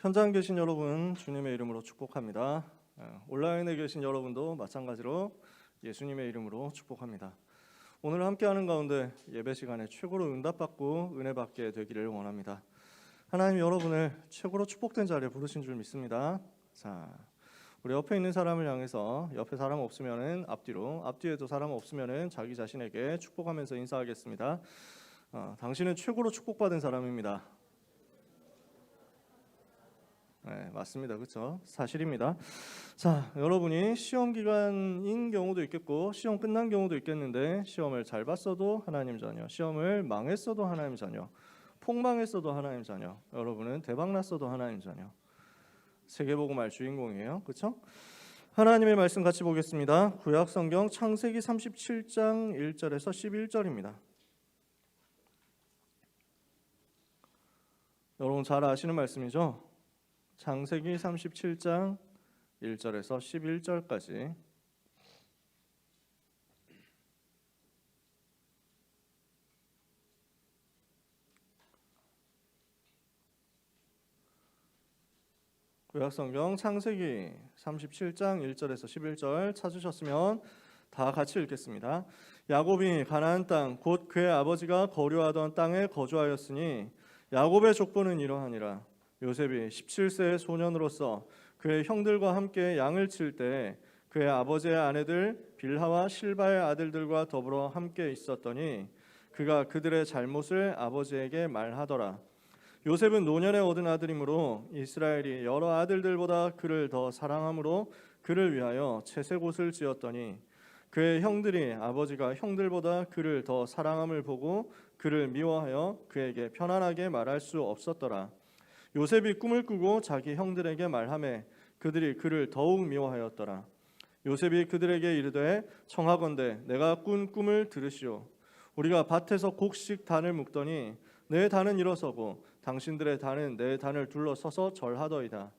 현장 계신 여러분 주님의 이름으로 축복합니다. 온라인에 계신 여러분도 마찬가지로 예수님의 이름으로 축복합니다. 오늘 함께하는 가운데 예배 시간에 최고로 응답받고 은혜 받게 되기를 원합니다. 하나님 여러분을 최고로 축복된 자리에 부르신 줄 믿습니다. 자, 우리 옆에 있는 사람을 향해서 옆에 사람 없으면은 앞뒤로, 앞뒤에도 사람 없으면은 자기 자신에게 축복하면서 인사하겠습니다. 당신은 최고로 축복받은 사람입니다. 네, 맞습니다. 그렇죠? 사실입니다. 자, 여러분이 시험 기간인 경우도 있겠고 시험 끝난 경우도 있겠는데 시험을 잘 봤어도 하나님 자녀, 시험을 망했어도 하나님 자녀, 폭망했어도 하나님 자녀, 여러분은 대박났어도 하나님 자녀. 세계복음할 주인공이에요. 그렇죠? 하나님의 말씀 같이 보겠습니다. 구약 성경 창세기 37장 1절에서 11절입니다. 여러분 잘 아시는 말씀이죠? 창세기 37장 1절에서 11절까지. 구약성경 창세기 37장 1절에서 11절 찾으셨으면 다 같이 읽겠습니다. 야곱이 가나안 땅 곧 그의 아버지가 거류하던 땅에 거주하였으니 야곱의 족보는 이러하니라. 요셉이 17세의 소년으로서 그의 형들과 함께 양을 칠 때 그의 아버지의 아내들 빌하와 실바의 아들들과 더불어 함께 있었더니 그가 그들의 잘못을 아버지에게 말하더라. 요셉은 노년에 얻은 아들이므로 이스라엘이 여러 아들들보다 그를 더 사랑함으로 그를 위하여 채색옷을 지었더니 그의 형들이 아버지가 형들보다 그를 더 사랑함을 보고 그를 미워하여 그에게 편안하게 말할 수 없었더라. 요셉이 꿈을 꾸고 자기 형들에게 말하매 그들이 그를 더욱 미워하였더라. 요셉이 그들에게 이르되 청하건대 내가 꾼 꿈을 들으시오. 우리가 밭에서 곡식 단을 묶더니 내 단은 일어서고 당신들의 단은 내 단을 둘러서서 절하더이다.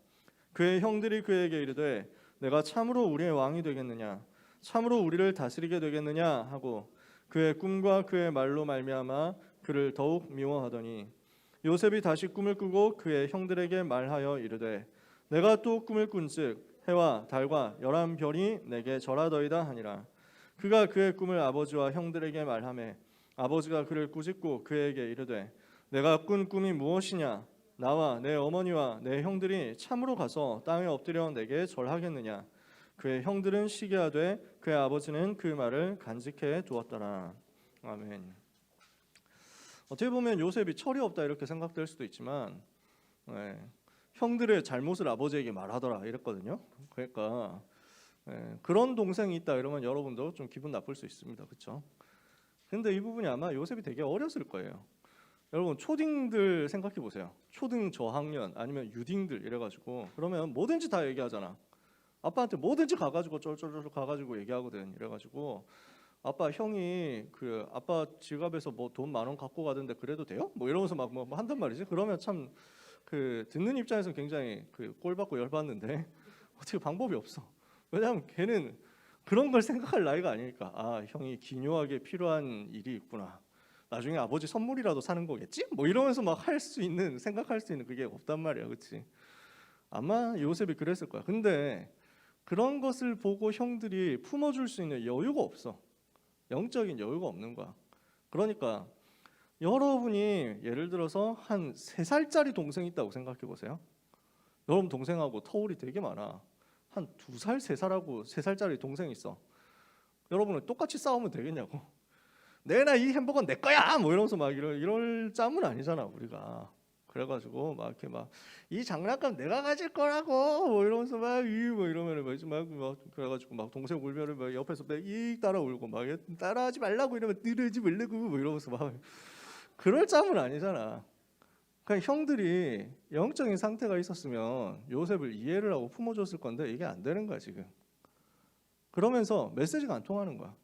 그의 형들이 그에게 이르되 내가 참으로 우리의 왕이 되겠느냐, 참으로 우리를 다스리게 되겠느냐 하고 그의 꿈과 그의 말로 말미암아 그를 더욱 미워하더니 요셉이 다시 꿈을 꾸고 그의 형들에게 말하여 이르되 내가 또 꿈을 꾼즉 해와 달과 11별이 내게 절하더이다 하니라. 그가 그의 꿈을 아버지와 형들에게 말하매 아버지가 그를 꾸짖고 그에게 이르되 내가 꾼 꿈이 무엇이냐? 나와 내 어머니와 내 형들이 참으로 가서 땅에 엎드려 내게 절하겠느냐? 그의 형들은 시기하되 그의 아버지는 그 말을 간직해 두었더라. 아멘. 어떻게 보면 요셉이 철이 없다 이렇게 생각될 수도 있지만 형들의 잘못을 아버지에게 말하더라 이랬거든요. 그러니까 그런 동생이 있다 이러면 여러분도 좀 기분 나쁠 수 있습니다. 그렇죠? 근데 이 부분이 아마 요셉이 되게 어렸을 거예요. 여러분 초딩들 생각해 보세요. 초등 저학년 아니면 유딩들 이래가지고 그러면 뭐든지 다 얘기하잖아. 아빠한테 뭐든지 가가지고 쫄쫄쫄 가가지고 얘기하거든. 이래가지고 아빠 형이 그 아빠 지갑에서 뭐 돈 10,000원 갖고 가던데 그래도 돼요? 뭐 이러면서 막 뭐 한단 말이지. 그러면 참 그 듣는 입장에서 굉장히 그 꼴받고 열받는데 어떻게 방법이 없어. 왜냐하면 걔는 그런 걸 생각할 나이가 아니니까. 아 형이 기묘하게 필요한 일이 있구나. 나중에 아버지 선물이라도 사는 거겠지? 뭐 이러면서 막 할 수 있는 생각할 수 있는 그게 없단 말이야, 그렇지? 아마 요셉이 그랬을 거야. 근데 그런 것을 보고 형들이 품어줄 수 있는 여유가 없어. 영적인 여유가 없는 거야. 그러니까 여러분이 예를 들어서 한 3살짜리 동생이 있다고 생각해 보세요. 여러분 동생하고 터울이 되게 많아. 한 2살, 3살하고 3살짜리 동생이 있어. 여러분은 똑같이 싸우면 되겠냐고. 내나 이 햄버거는 내 거야! 뭐 이러면서 막 이럴 짬은 아니잖아 우리가. 그래가지고 막 이렇게 막 이 장난감 내가 가질 거라고 뭐 이러면서 막 이러면은 막 그래가지고 막 동생 울면은 막 옆에서 막 따라 울고 막 따라하지 말라고 이러면 따라하지 말라고 뭐 이러면서 막 그럴 짬은 아니잖아. 그러니까 형들이 영적인 상태가 있었으면 요셉을 이해를 하고 품어줬을 건데 이게 안 되는 거야 지금. 그러면서 메시지가 안 통하는 거야.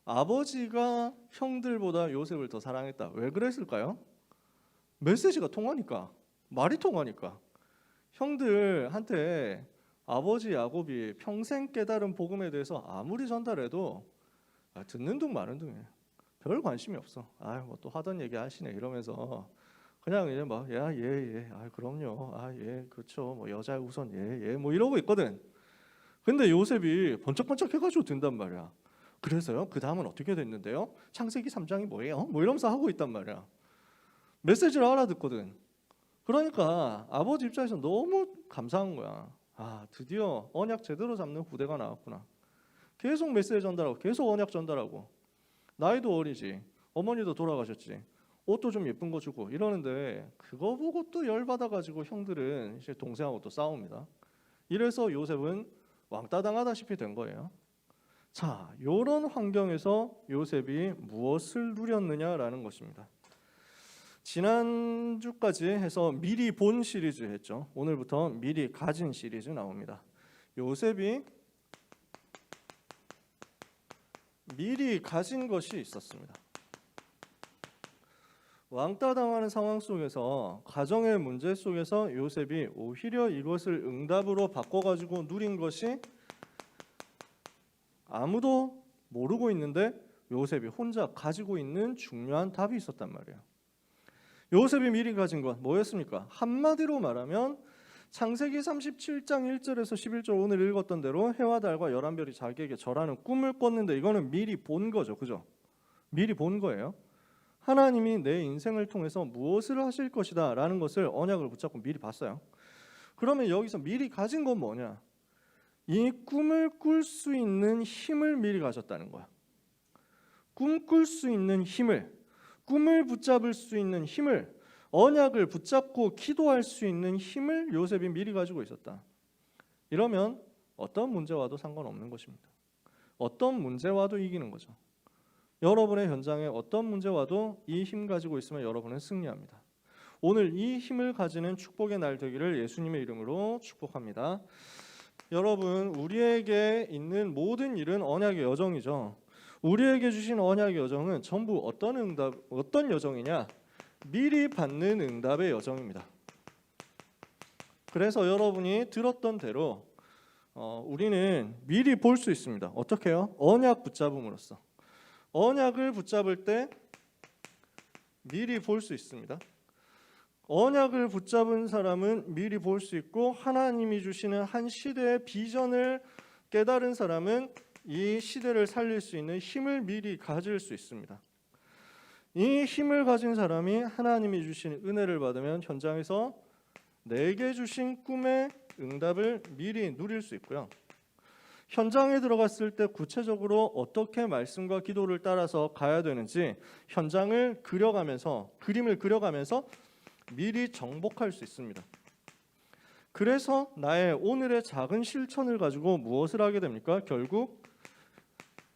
아버지가 형들보다 요셉을 더 사랑했다. 왜 그랬을까요? 메시지가 통하니까. 말이 통하니까. 형들한테 아버지 야곱이 평생 깨달은 복음에 대해서 아무리 전달해도 듣는 둥 마는 둥이에요. 별 관심이 없어. 뭐 또 하던 얘기 하시네 이러면서 그냥 이제 막 예, 아 그럼요, 아 예, 그렇죠, 뭐 여자 우선 예, 뭐 이러고 있거든. 근데 요셉이 번쩍번쩍 해가지고 든단 말이야. 그래서요, 그 다음은 어떻게 됐는데요? 창세기 3장이 뭐예요? 뭐 이러면서 하고 있단 말이야. 메시지를 알아듣거든. 그러니까 아버지 입장에서 너무 감사한 거야. 아, 드디어 언약 제대로 잡는 후대가 나왔구나. 계속 메시지 전달하고 계속 언약 전달하고, 나이도 어리지, 어머니도 돌아가셨지, 옷도 좀 예쁜 거 주고 이러는데, 그거 보고 또 열받아가지고 형들은 이제 동생하고 또 싸웁니다. 이래서 요셉은 왕따 당하다시피 된 거예요. 자, 이런 환경에서 요셉이 무엇을 누렸느냐라는 것입니다. 지난주까지 해서 미리 본 시리즈 했죠. 오늘부터 미리 가진 시리즈 나옵니다. 요셉이 미리 가진 것이 있었습니다. 왕따 당하는 상황 속에서, 가정의 문제 속에서 요셉이 오히려 이것을 응답으로 바꿔가지고 누린 것이, 아무도 모르고 있는데 요셉이 혼자 가지고 있는 중요한 답이 있었단 말이에요. 요셉이 미리 가진 것 뭐였습니까? 한마디로 말하면 창세기 37장 1절에서 11절 오늘 읽었던 대로 해와 달과 11별이 자기에게 절하는 꿈을 꿨는데, 이거는 미리 본 거죠. 그죠? 미리 본 거예요. 하나님이 내 인생을 통해서 무엇을 하실 것이다 라는 것을 언약을 붙잡고 미리 봤어요. 그러면 여기서 미리 가진 건 뭐냐? 이 꿈을 꿀 수 있는 힘을 미리 가졌다는 거야. 꿈꿀 수 있는 힘을, 꿈을 붙잡을 수 있는 힘을, 언약을 붙잡고 기도할 수 있는 힘을 요셉이 미리 가지고 있었다. 이러면 어떤 문제와도 상관없는 것입니다. 어떤 문제와도 이기는 거죠. 여러분의 현장에 어떤 문제와도 이 힘 가지고 있으면 여러분은 승리합니다. 오늘 이 힘을 가지는 축복의 날 되기를 예수님의 이름으로 축복합니다. 여러분, 우리에게 있는 모든 일은 언약의 여정이죠. 우리에게 주신 언약의 여정은 전부 어떤 여정이냐? 미리 받는 응답의 여정입니다. 그래서 여러분이 들었던 대로 우리는 미리 볼 수 있습니다. 어떻게 해요? 언약 붙잡음으로써. 언약을 붙잡을 때 미리 볼 수 있습니다. 언약을 붙잡은 사람은 미리 볼 수 있고, 하나님이 주시는 한 시대의 비전을 깨달은 사람은 이 시대를 살릴 수 있는 힘을 미리 가질 수 있습니다. 이 힘을 가진 사람이 하나님이 주신 은혜를 받으면 현장에서 내게 주신 꿈의 응답을 미리 누릴 수 있고요. 현장에 들어갔을 때 구체적으로 어떻게 말씀과 기도를 따라서 가야 되는지 현장을 그려가면서, 그림을 그려가면서 미리 정복할 수 있습니다. 그래서 나의 오늘의 작은 실천을 가지고 무엇을 하게 됩니까? 결국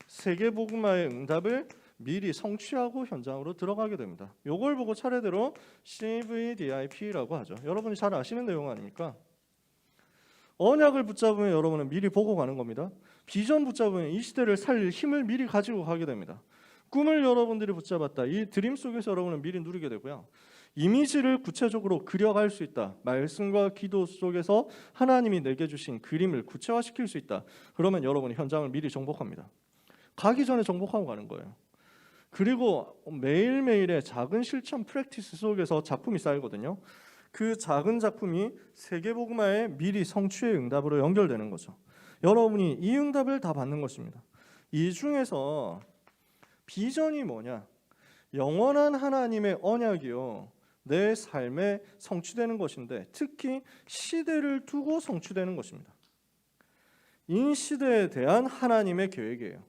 세계복음화의 응답을 미리 성취하고 현장으로 들어가게 됩니다. 이걸 보고 차례대로 CVDIP라고 하죠. 여러분이 잘 아시는 내용 아닙니까? 언약을 붙잡으면 여러분은 미리 보고 가는 겁니다. 비전 붙잡으면 이 시대를 살릴 힘을 미리 가지고 가게 됩니다. 꿈을 여러분들이 붙잡았다. 이 드림 속에서 여러분은 미리 누리게 되고요. 이미지를 구체적으로 그려갈 수 있다. 말씀과 기도 속에서 하나님이 내게 주신 그림을 구체화시킬 수 있다. 그러면 여러분이 현장을 미리 정복합니다. 가기 전에 정복하고 가는 거예요. 그리고 매일매일의 작은 실천 프랙티스 속에서 작품이 쌓이거든요. 그 작은 작품이 세계복음화의 미리 성취의 응답으로 연결되는 거죠. 여러분이 이 응답을 다 받는 것입니다. 이 중에서 비전이 뭐냐? 영원한 하나님의 언약이요, 내 삶에 성취되는 것인데, 특히 시대를 두고 성취되는 것입니다. 이 시대에 대한 하나님의 계획이에요.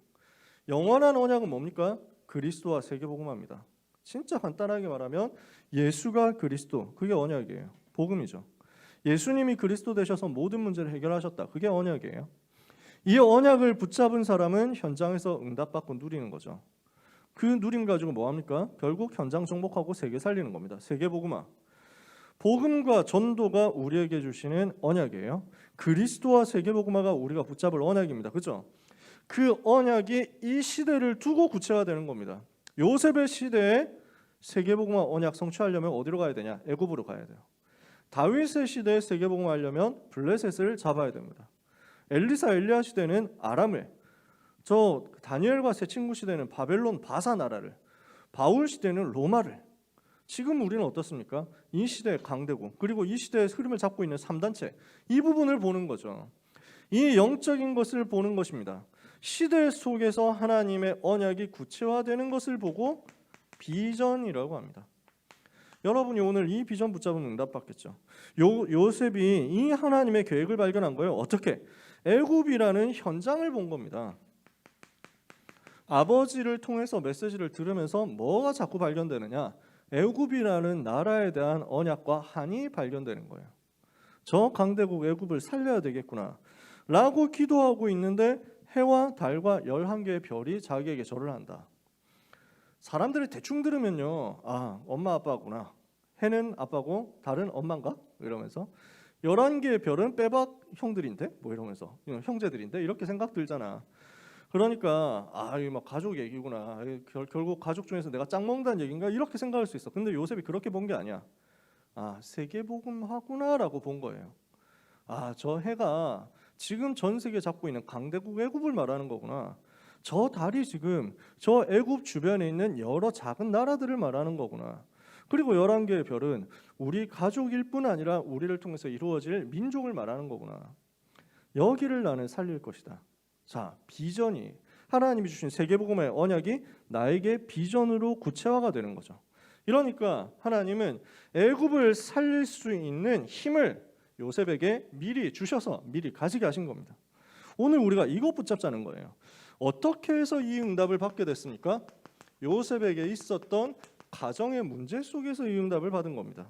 영원한 언약은 뭡니까? 그리스도와 세계복음화입니다. 진짜 간단하게 말하면 예수가 그리스도, 그게 언약이에요. 복음이죠. 예수님이 그리스도 되셔서 모든 문제를 해결하셨다. 그게 언약이에요. 이 언약을 붙잡은 사람은 현장에서 응답받고 누리는 거죠. 그 누림 가지고 뭐합니까? 결국 현장 정복하고 세계 살리는 겁니다. 세계복음화. 복음과 전도가 우리에게 주시는 언약이에요. 그리스도와 세계복음화가 우리가 붙잡을 언약입니다. 그렇죠? 그 언약이 이 시대를 두고 구체화되는 겁니다. 요셉의 시대에 세계복음화 언약 성취하려면 어디로 가야 되냐? 애굽으로 가야 돼요. 다윗의 시대에 세계복음화 하려면 블레셋을 잡아야 됩니다. 엘리사 엘리야 시대는 아람을, 저 다니엘과 세 친구 시대는 바벨론 바사 나라를, 바울 시대는 로마를, 지금 우리는 어떻습니까? 이 시대의 강대국 그리고 이 시대의 흐름을 잡고 있는 3단체 이 부분을 보는 거죠. 이 영적인 것을 보는 것입니다. 시대 속에서 하나님의 언약이 구체화되는 것을 보고 비전이라고 합니다. 여러분이 오늘 이 비전 붙잡으면 응답받겠죠. 요셉이 이 하나님의 계획을 발견한 거예요. 어떻게? 애굽이라는 현장을 본 겁니다. 아버지를 통해서 메시지를 들으면서 뭐가 자꾸 발견되느냐? 애굽이라는 나라에 대한 언약과 한이 발견되는 거예요. 저 강대국 애굽을 살려야 되겠구나 라고 기도하고 있는데 해와 달과 11개의 별이 자기에게 절을 한다. 사람들이 대충 들으면요, 아, 엄마 아빠구나. 해는 아빠고 달은 엄마인가? 이러면서 11개의 별은 빼박 형들인데? 뭐 이러면서 형제들인데? 이렇게 생각 들잖아. 그러니까 이거 막 가족 얘기구나. 결국 가족 중에서 내가 짱 먹는다는 얘기인가? 이렇게 생각할 수 있어. 근데 요셉이 그렇게 본 게 아니야. 세계복음하구나라고 본 거예요. 저 해가 지금 전 세계 잡고 있는 강대국 애굽을 말하는 거구나. 저 달이 지금 저 애굽 주변에 있는 여러 작은 나라들을 말하는 거구나. 그리고 11개의 별은 우리 가족일 뿐 아니라 우리를 통해서 이루어질 민족을 말하는 거구나. 여기를 나는 살릴 것이다. 자, 비전이 하나님이 주신 세계복음의 언약이 나에게 비전으로 구체화가 되는 거죠. 이러니까 하나님은 애굽을 살릴 수 있는 힘을 요셉에게 미리 주셔서 미리 가지게 하신 겁니다. 오늘 우리가 이것 붙잡자는 거예요. 어떻게 해서 이 응답을 받게 됐습니까? 요셉에게 있었던 가정의 문제 속에서 이 응답을 받은 겁니다.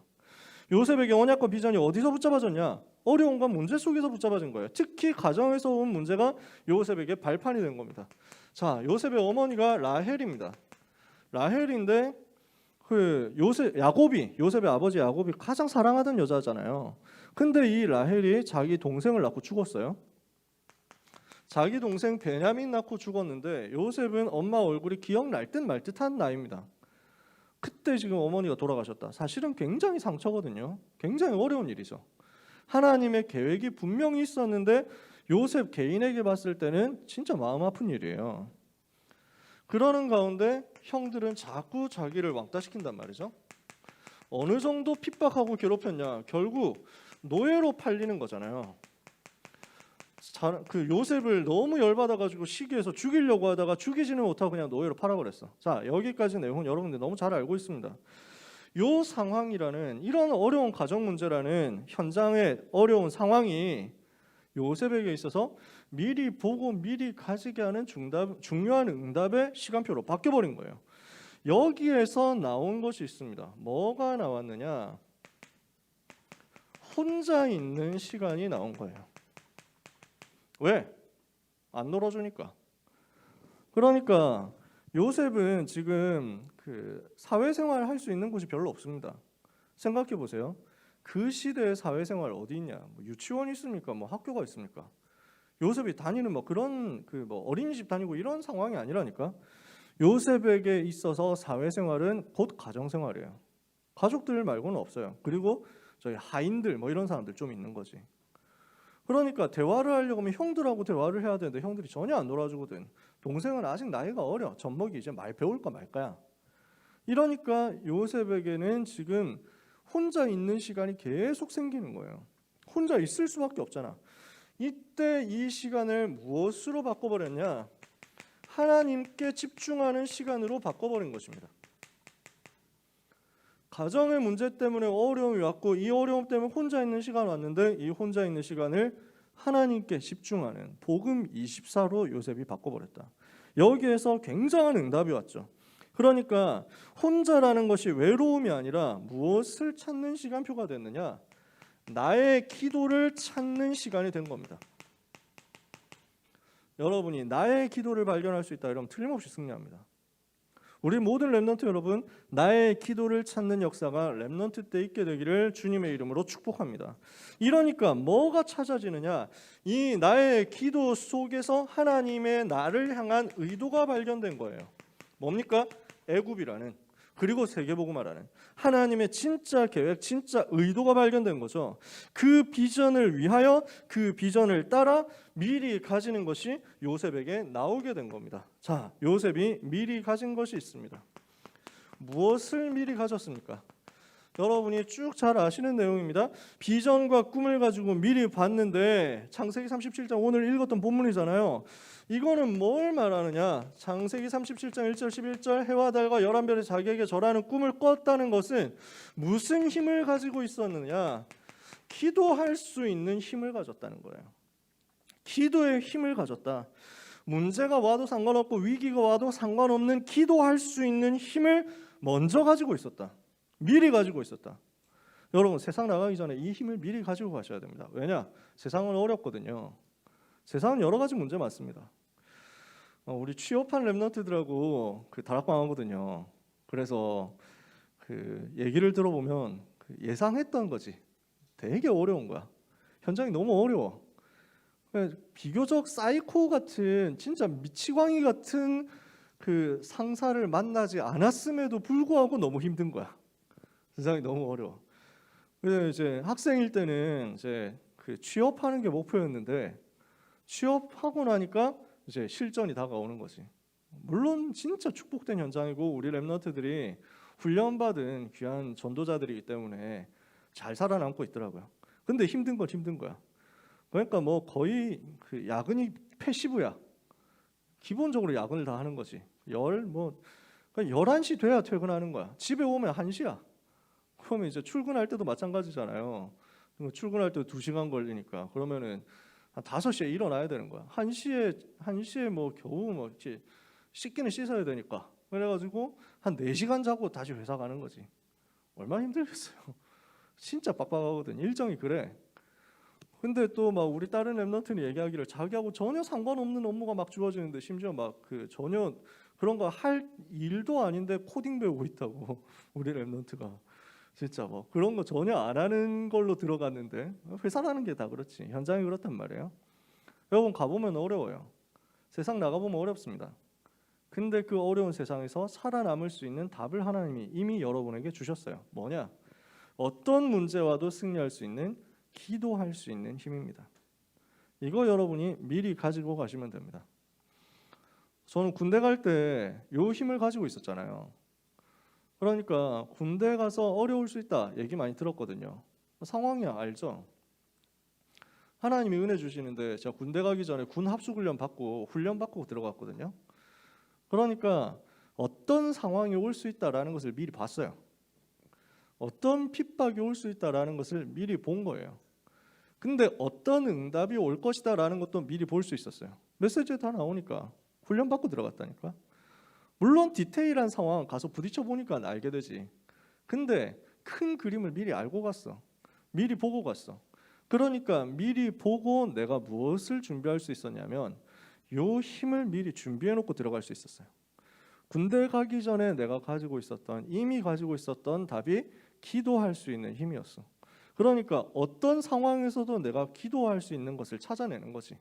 요셉에게 언약과 비전이 어디서 붙잡아졌냐? 어려운 건 문제 속에서 붙잡아진 거예요. 특히 가정에서 온 문제가 요셉에게 발판이 된 겁니다. 자, 요셉의 어머니가 라헬입니다. 라헬인데 요셉의 아버지 야곱이 가장 사랑하던 여자잖아요. 근데 이 라헬이 자기 동생을 낳고 죽었어요. 자기 동생 베냐민 낳고 죽었는데 요셉은 엄마 얼굴이 기억날 듯 말 듯한 나이입니다. 그때 지금 어머니가 돌아가셨다. 사실은 굉장히 상처거든요. 굉장히 어려운 일이죠. 하나님의 계획이 분명히 있었는데 요셉 개인에게 봤을 때는 진짜 마음 아픈 일이에요. 그러는 가운데 형들은 자꾸 자기를 왕따시킨단 말이죠. 어느 정도 핍박하고 괴롭혔냐? 결국 노예로 팔리는 거잖아요. 그 요셉을 너무 열받아가지고 시기해서 죽이려고 하다가 죽이지는 못하고 그냥 노예로 팔아버렸어. 자, 여기까지 내용은 여러분들 너무 잘 알고 있습니다. 요 상황이라는 이런 어려운 가정 문제라는 현장의 어려운 상황이 요셉에게 있어서 미리 보고 미리 가지게 하는 중요한 응답의 시간표로 바뀌어버린 거예요. 여기에서 나온 것이 있습니다. 뭐가 나왔느냐? 혼자 있는 시간이 나온 거예요. 왜? 안 놀아주니까. 그러니까 요셉은 지금 그 사회생활 할 수 있는 곳이 별로 없습니다. 생각해 보세요. 그 시대의 사회생활 어디 있냐? 뭐 유치원이 있습니까? 뭐 학교가 있습니까? 요셉이 다니는 뭐 그런 어린이집 다니고 이런 상황이 아니라니까. 요셉에게 있어서 사회생활은 곧 가정생활이에요. 가족들 말고는 없어요. 그리고 저희 하인들 뭐 이런 사람들 좀 있는 거지. 그러니까 대화를 하려고 하면 형들하고 대화를 해야 되는데 형들이 전혀 안 놀아주거든. 동생은 아직 나이가 어려. 젖먹이 이제 말 배울까 말까야. 이러니까 요셉에게는 지금 혼자 있는 시간이 계속 생기는 거예요. 혼자 있을 수밖에 없잖아. 이때 이 시간을 무엇으로 바꿔버렸냐? 하나님께 집중하는 시간으로 바꿔버린 것입니다. 가정의 문제 때문에 어려움이 왔고 이 어려움 때문에 혼자 있는 시간이 왔는데 이 혼자 있는 시간을 하나님께 집중하는 복음 24로 요셉이 바꿔버렸다. 여기에서 굉장한 응답이 왔죠. 그러니까 혼자라는 것이 외로움이 아니라 무엇을 찾는 시간표가 됐느냐? 나의 기도를 찾는 시간이 된 겁니다. 여러분이 나의 기도를 발견할 수 있다 이러면 틀림없이 승리합니다. 우리 모든 렘넌트 여러분, 나의 기도를 찾는 역사가 렘넌트 때 있게 되기를 주님의 이름으로 축복합니다. 이러니까 뭐가 찾아지느냐? 이 나의 기도 속에서 하나님의 나를 향한 의도가 발견된 거예요. 뭡니까? 애굽이라는, 그리고 세계복음화라는 하나님의 진짜 계획, 진짜 의도가 발견된 거죠. 그 비전을 위하여 그 비전을 따라 미리 가지는 것이 요셉에게 나오게 된 겁니다. 자, 요셉이 미리 가진 것이 있습니다. 무엇을 미리 가졌습니까? 여러분이 쭉 잘 아시는 내용입니다. 비전과 꿈을 가지고 미리 봤는데 창세기 37장 오늘 읽었던 본문이잖아요. 이거는 뭘 말하느냐? 창세기 37장 1절 11절 해와 달과 11별이 자기에게 절하는 꿈을 꿨다는 것은 무슨 힘을 가지고 있었느냐? 기도할 수 있는 힘을 가졌다는 거예요. 기도의 힘을 가졌다. 문제가 와도 상관없고 위기가 와도 상관없는 기도할 수 있는 힘을 먼저 가지고 있었다. 미리 가지고 있었다. 여러분 세상 나가기 전에 이 힘을 미리 가지고 가셔야 됩니다. 왜냐? 세상은 어렵거든요. 세상은 여러 가지 문제 많습니다. 우리 취업한 랩런트들하고 다락방 하거든요. 그래서 얘기를 들어보면 예상했던 거지. 되게 어려운 거야. 현장이 너무 어려워. 비교적 사이코 같은 진짜 미치광이 같은 상사를 만나지 않았음에도 불구하고 너무 힘든 거야. 세상이 너무 어려워. 그래서 이제 학생일 때는 이제 취업하는 게 목표였는데 취업하고 나니까 이제 실전이 다가오는 거지. 물론 진짜 축복된 현장이고 우리 랩런트들이 훈련받은 귀한 전도자들이기 때문에 잘 살아남고 있더라고요. 근데 힘든 건 힘든 거야. 그러니까 뭐 거의 야근이 패시브야. 기본적으로 야근을 다 하는 거지. 11시 돼야 퇴근하는 거야. 집에 오면 1시야. 그러면 이제 출근할 때도 마찬가지잖아요. 출근할 때 2시간 걸리니까 그러면은 한 5시에 일어나야 되는 거야. 1시에 뭐 겨우 뭐 이렇게 씻기는 씻어야 되니까. 그래가지고 한 4시간 자고 다시 회사 가는 거지. 얼마나 힘들겠어요. 진짜 빡빡하거든. 일정이 그래. 근데 또 막 우리 다른 랩런트는 얘기하기를 자기하고 전혀 상관없는 업무가 막 주어지는데 심지어 막 전혀 그런 거 할 일도 아닌데 코딩 배우고 있다고 우리 랩런트가. 진짜 뭐 그런 거 전혀 안 하는 걸로 들어갔는데 회사라는 게 다 그렇지. 현장이 그렇단 말이에요. 여러분 가보면 어려워요. 세상 나가보면 어렵습니다. 근데 그 어려운 세상에서 살아남을 수 있는 답을 하나님이 이미 여러분에게 주셨어요. 뭐냐? 어떤 문제와도 승리할 수 있는 기도할 수 있는 힘입니다. 이거 여러분이 미리 가지고 가시면 됩니다. 저는 군대 갈 때 이 힘을 가지고 있었잖아요. 그러니까 군대 가서 어려울 수 있다 얘기 많이 들었거든요. 상황이야 알죠? 하나님이 은혜 주시는데 제가 군대 가기 전에 군 합숙훈련 받고 들어갔거든요. 그러니까 어떤 상황이 올 수 있다라는 것을 미리 봤어요. 어떤 핍박이 올 수 있다라는 것을 미리 본 거예요. 근데 어떤 응답이 올 것이다라는 것도 미리 볼 수 있었어요. 메시지에 다 나오니까 훈련 받고 들어갔다니까. 물론 디테일한 상황 가서 부딪혀 보니까 알게 되지. 근데 큰 그림을 미리 알고 갔어. 미리 보고 갔어. 그러니까 미리 보고 내가 무엇을 준비할 수 있었냐면 요 힘을 미리 준비해 놓고 들어갈 수 있었어요. 군대 가기 전에 내가 이미 가지고 있었던 답이 기도할 수 있는 힘이었어. 그러니까 어떤 상황에서도 내가 기도할 수 있는 것을 찾아내는 거지.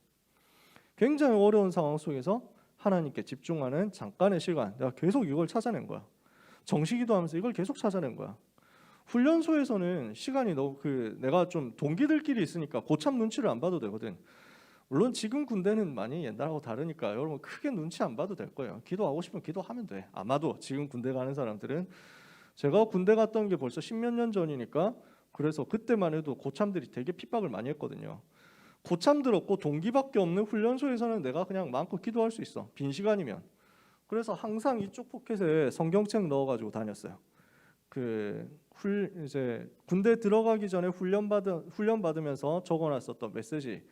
굉장히 어려운 상황 속에서 하나님께 집중하는 잠깐의 시간, 내가 계속 이걸 찾아낸 거야. 정시기도하면서 이걸 계속 찾아낸 거야. 훈련소에서는 시간이 내가 좀 동기들끼리 있으니까 고참 눈치를 안 봐도 되거든. 물론 지금 군대는 많이 옛날하고 다르니까 여러분 크게 눈치 안 봐도 될 거예요. 기도하고 싶으면 기도하면 돼. 아마도 지금 군대 가는 사람들은 제가 군대 갔던 게 벌써 10몇 년 전이니까 그래서 그때만 해도 고참들이 되게 핍박을 많이 했거든요. 고참들 없고 동기밖에 없는 훈련소에서는 내가 그냥 마음껏 기도할 수 있어. 빈 시간이면. 그래서 항상 이쪽 포켓에 성경책 넣어가지고 다녔어요. 이제 군대 들어가기 전에 훈련 받으면서 적어놨었던 메시지,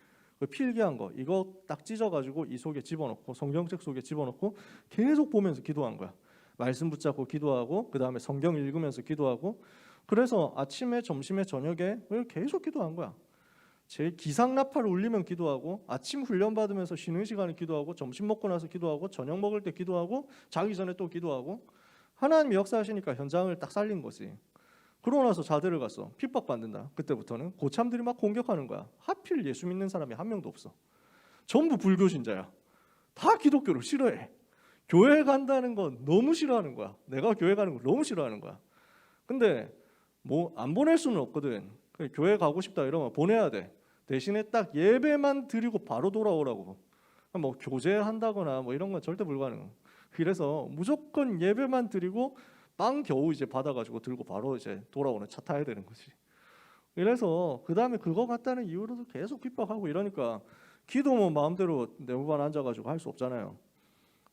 필기한 거 이거 딱 찢어가지고 이 속에 집어넣고 성경책 속에 집어넣고 계속 보면서 기도한 거야. 말씀 붙잡고 기도하고 그 다음에 성경 읽으면서 기도하고 그래서 아침에 점심에 저녁에 계속 기도한 거야. 제 기상나팔 울리면 기도하고 아침 훈련 받으면서 쉬는 시간에 기도하고 점심 먹고 나서 기도하고 저녁 먹을 때 기도하고 자기 전에 또 기도하고 하나님이 역사하시니까 현장을 딱 살린 거지. 그러고 나서 자대를 갔어. 핍박받는다. 그때부터는 고참들이 막 공격하는 거야. 하필 예수 믿는 사람이 한 명도 없어. 전부 불교신자야. 다 기독교를 싫어해. 교회 간다는 건 너무 싫어하는 거야. 내가 교회 가는 걸 너무 싫어하는 거야. 근데 뭐 안 보낼 수는 없거든. 교회 가고 싶다 이러면 보내야 돼. 대신에 딱 예배만 드리고 바로 돌아오라고. 뭐 교제한다거나 뭐 이런 건 절대 불가능. 그래서 무조건 예배만 드리고 빵 겨우 이제 받아가지고 들고 바로 이제 돌아오는 차 타야 되는 거지. 이래서 그 다음에 그거 같다는 이유로도 계속 핍박하고 이러니까 기도 뭐 마음대로 내무반 앉아가지고 할 수 없잖아요.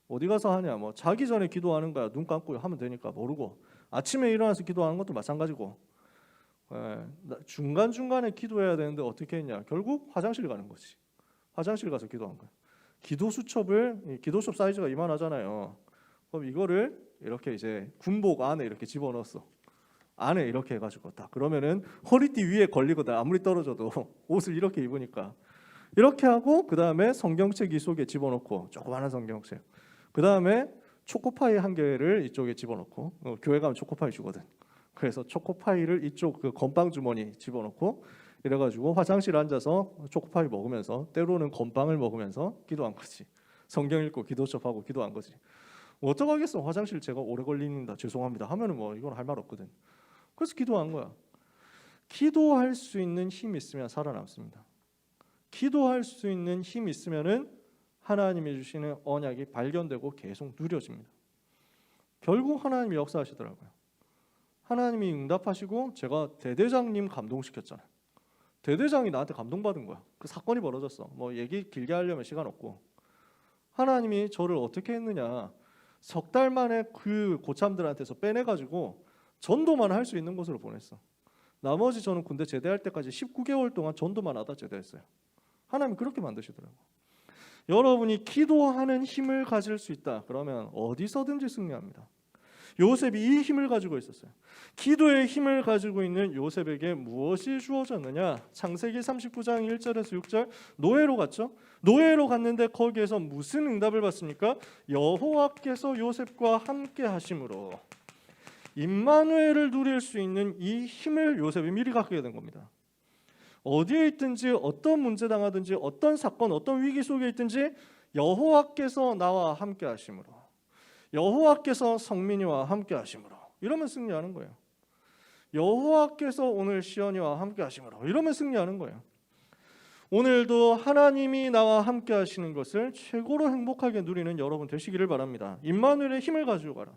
어디 가서 하냐? 뭐 자기 전에 기도하는 거야. 눈 감고 하면 되니까 모르고 아침에 일어나서 기도하는 것도 마찬가지고 중간중간에 기도해야 되는데 어떻게 했냐? 결국 화장실 가는 거지. 화장실 가서 기도한 거야. 기도 수첩 사이즈가 이만하잖아요. 그럼 이거를 이렇게 이제 군복 안에 이렇게 집어넣었어. 안에 이렇게 해가지고 딱 그러면은 허리띠 위에 걸리거든. 아무리 떨어져도 옷을 이렇게 입으니까 이렇게 하고 그 다음에 성경책 이 속에 집어넣고 조그마한 성경책. 그 다음에 초코파이 한 개를 이쪽에 집어넣고 교회 가면 초코파이 주거든. 그래서 초코파이를 이쪽 그 건빵 주머니 집어넣고 이래가지고 화장실 앉아서 초코파이 먹으면서 때로는 건빵을 먹으면서 기도한 거지. 성경 읽고 기도 수업하고 기도한 거지. 뭐 어떡하겠어. 화장실 제가 오래 걸립니다. 죄송합니다. 하면은 뭐 이건 할 말 없거든. 그래서 기도한 거야. 기도할 수 있는 힘이 있으면 살아남습니다. 기도할 수 있는 힘이 있으면은 하나님이 주시는 언약이 발견되고 계속 누려집니다. 결국 하나님이 역사하시더라고요. 하나님이 응답하시고 제가 대대장님 감동시켰잖아요. 대대장이 나한테 감동받은 거야. 그 사건이 벌어졌어. 뭐 얘기 길게 하려면 시간 없고 하나님이 저를 어떻게 했느냐. 석 달 만에 그 고참들한테서 빼내가지고 전도만 할 수 있는 곳으로 보냈어. 나머지 저는 군대 제대할 때까지 19개월 동안 전도만 하다 제대했어요. 하나님이 그렇게 만드시더라고요. 여러분이 기도하는 힘을 가질 수 있다. 그러면 어디서든지 승리합니다. 요셉이 이 힘을 가지고 있었어요. 기도의 힘을 가지고 있는 요셉에게 무엇이 주어졌느냐? 창세기 39장 1절에서 6절 노예로 갔죠. 노예로 갔는데 거기에서 무슨 응답을 받습니까? 여호와께서 요셉과 함께 하심으로 임마누엘을 누릴 수 있는 이 힘을 요셉이 미리 갖게 된 겁니다. 어디에 있든지 어떤 문제 당하든지 어떤 사건 어떤 위기 속에 있든지 여호와께서 나와 함께 하심으로 여호와께서 성민이와 함께 하심으로 이러면 승리하는 거예요. 여호와께서 오늘 시연이와 함께 하심으로 이러면 승리하는 거예요. 오늘도 하나님이 나와 함께 하시는 것을 최고로 행복하게 누리는 여러분 되시기를 바랍니다. 임마누엘의 힘을 가지고 가라.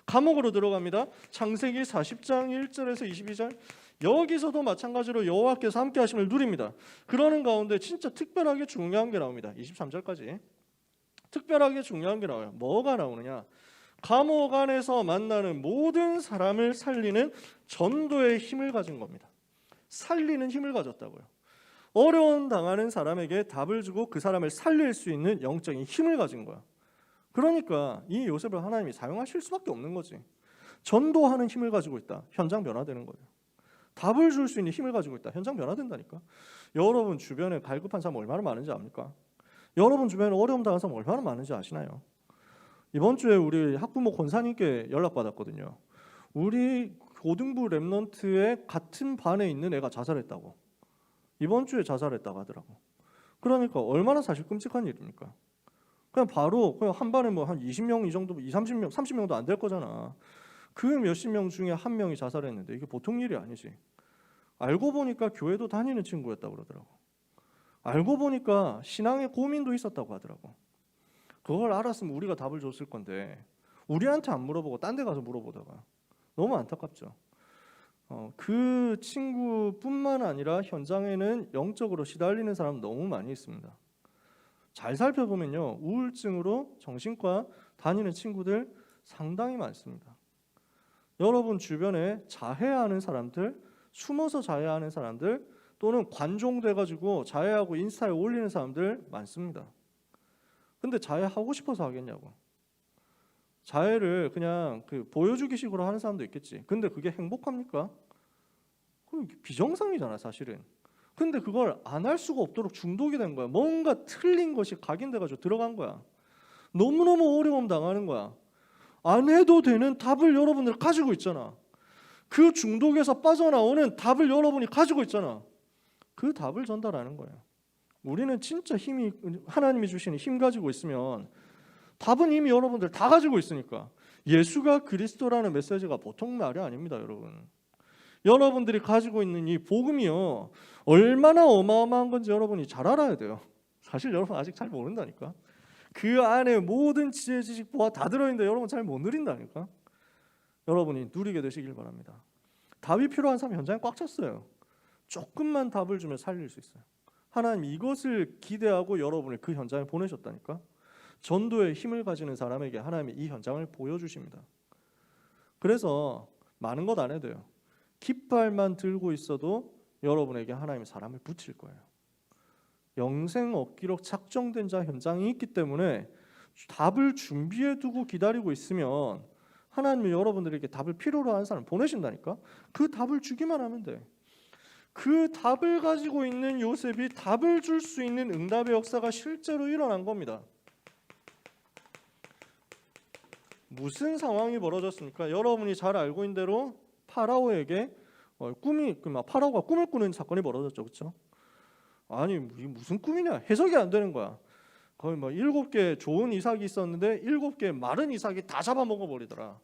감옥으로 들어갑니다. 창세기 40장 1절에서 22절 여기서도 마찬가지로 여호와께서 함께 하심을 누립니다. 그러는 가운데 진짜 특별하게 중요한 게 나옵니다. 23절까지 특별하게 중요한 게 나와요. 뭐가 나오느냐? 감옥 안에서 만나는 모든 사람을 살리는 전도의 힘을 가진 겁니다. 살리는 힘을 가졌다고요. 어려움 당하는 사람에게 답을 주고 그 사람을 살릴 수 있는 영적인 힘을 가진 거야. 그러니까 이 요셉을 하나님이 사용하실 수밖에 없는 거지. 전도하는 힘을 가지고 있다. 현장 변화되는 거예요. 답을 줄 수 있는 힘을 가지고 있다. 현장 변화된다니까. 여러분 주변에 갈급한 사람 얼마나 많은지 압니까? 여러분 주변에 어려움 당한 사람 얼마나 많은지 아시나요? 이번 주에 우리 학부모 권사님께 연락받았거든요. 우리 고등부 랩넌트의 같은 반에 있는 애가 자살했다고. 이번 주에 자살했다고 하더라고. 그러니까 얼마나 사실 끔찍한 일입니까? 그냥 바로 그냥 한 반에 뭐 한 20명 이 정도, 30명, 30명도 안 될 거잖아. 그 몇십 명 중에 한 명이 자살했는데 이게 보통 일이 아니지. 알고 보니까 교회도 다니는 친구였다고 그러더라고. 알고 보니까 신앙에 고민도 있었다고 하더라고. 그걸 알았으면 우리가 답을 줬을 건데 우리한테 안 물어보고 딴 데 가서 물어보다가 너무 안타깝죠. 그 친구뿐만 아니라 현장에는 영적으로 시달리는 사람 너무 많이 있습니다. 잘 살펴보면요, 우울증으로 정신과 다니는 친구들 상당히 많습니다. 여러분 주변에 자해하는 사람들, 숨어서 자해하는 사람들 또는 관종돼가지고 자해하고 인스타에 올리는 사람들 많습니다. 근데 자해하고 싶어서 하겠냐고. 자해를 그냥 보여주기 식으로 하는 사람도 있겠지. 근데 그게 행복합니까? 그럼 비정상이잖아 사실은. 근데 그걸 안 할 수가 없도록 중독이 된 거야. 뭔가 틀린 것이 각인돼가지고 들어간 거야. 너무너무 어려움 당하는 거야. 안 해도 되는 답을 여러분들 가지고 있잖아. 그 중독에서 빠져나오는 답을 여러분이 가지고 있잖아. 그 답을 전달하는 거예요. 우리는 진짜 힘이 하나님이 주시는 힘 가지고 있으면 답은 이미 여러분들 다 가지고 있으니까. 예수가 그리스도라는 메시지가 보통 말이 아닙니다, 여러분. 여러분들이 가지고 있는 이 복음이요, 얼마나 어마어마한 건지 여러분이 잘 알아야 돼요. 사실 여러분 아직 잘 모른다니까. 그 안에 모든 지혜, 지식, 보화 다 들어있는데 여러분 잘 못 누린다니까. 여러분이 누리게 되시길 바랍니다. 답이 필요한 사람 현장에 꽉 찼어요. 조금만 답을 주면 살릴 수 있어요. 하나님 이것을 기대하고 여러분을 그 현장에 보내셨다니까. 전도에 힘을 가지는 사람에게 하나님이 이 현장을 보여주십니다. 그래서 많은 것 안 해도 돼요. 깃발만 들고 있어도 여러분에게 하나님의 사람을 붙일 거예요. 영생 얻기로 작정된 자 현장이 있기 때문에 답을 준비해 두고 기다리고 있으면 하나님이 여러분들에게 답을 필요로 하는 사람을 보내신다니까. 그 답을 주기만 하면 돼. 그 답을 가지고 있는 요셉이 답을 줄 수 있는 응답의 역사가 실제로 일어난 겁니다. 무슨 상황이 벌어졌습니까? 여러분이 잘 알고 있는 대로 파라오에게 파라오가 꿈을 꾸는 사건이 벌어졌죠, 그렇죠? 아니 이게 무슨 꿈이냐? 해석이 안 되는 거야. 거의 7개 좋은 이삭이 있었는데 7개 마른 이삭이 다 잡아먹어 버리더라.